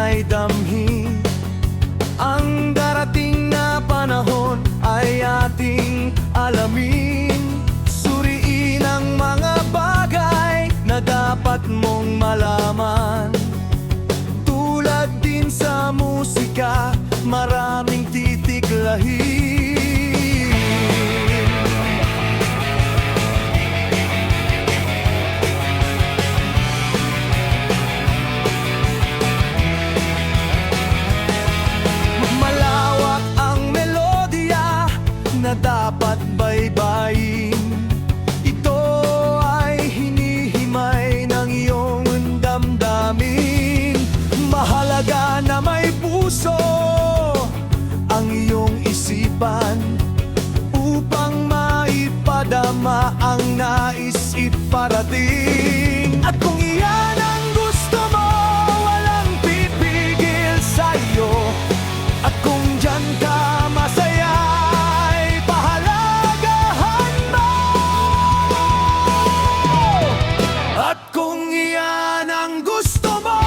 ay damhin. Ang darating na panahon ay ating alamin. Suriin ang mga bagay na dapat mong malaman. Tulad din sa musika, maraming titiklahin. Malawak ang melodya na dapat baybayin. Ito ay hinihimay ng iyong damdamin. Mahalaga na may puso ang iyong isipan upang maipadama ang nais iparating. At kung iyan ang gusto mo, walang pipigil sa'yo. At kung dyan ka masaya, ay pahalagahan mo. At kung iyan ang gusto mo,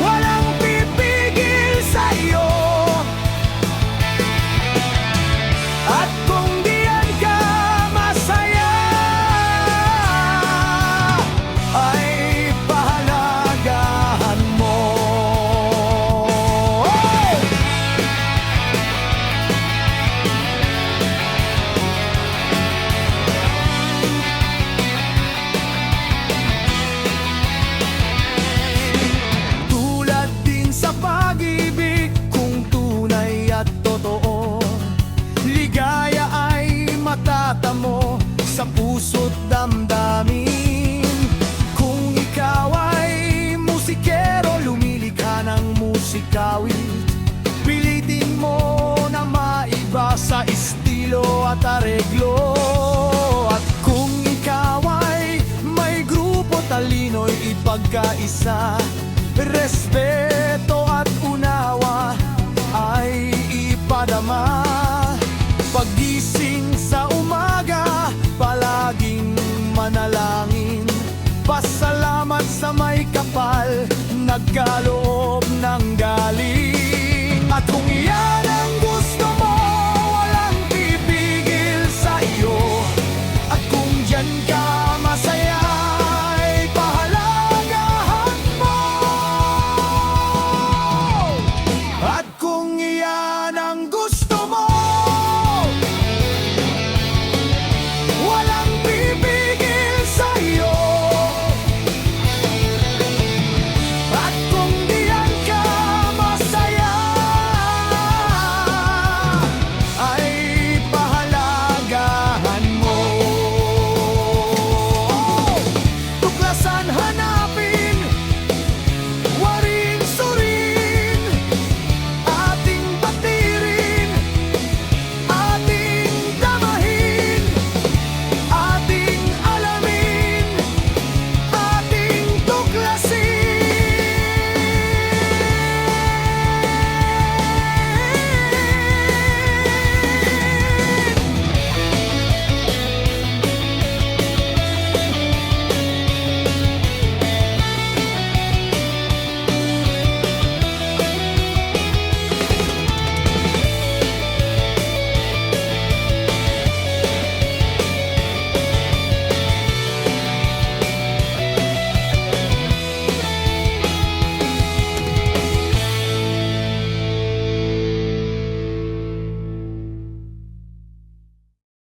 walang pipigil sa'yo. At kung diyan ka masaya, ay pahalagahan mo. Tulad din sa pag-ibig, kung tunay at totoo, ligaya ay matatamo sa puso't damdamin. Kung ikaw ay musikero, lumilikha ng musikawit, pilitin mo na maiba sa estilo at areglo. At kung ikaw ay may grupo, talino'y ipagkaisa, respeto at unawa ay ipadama. Paggising sa umaga, palaging manalangin, pasalamat sa may kapal, nagkaloob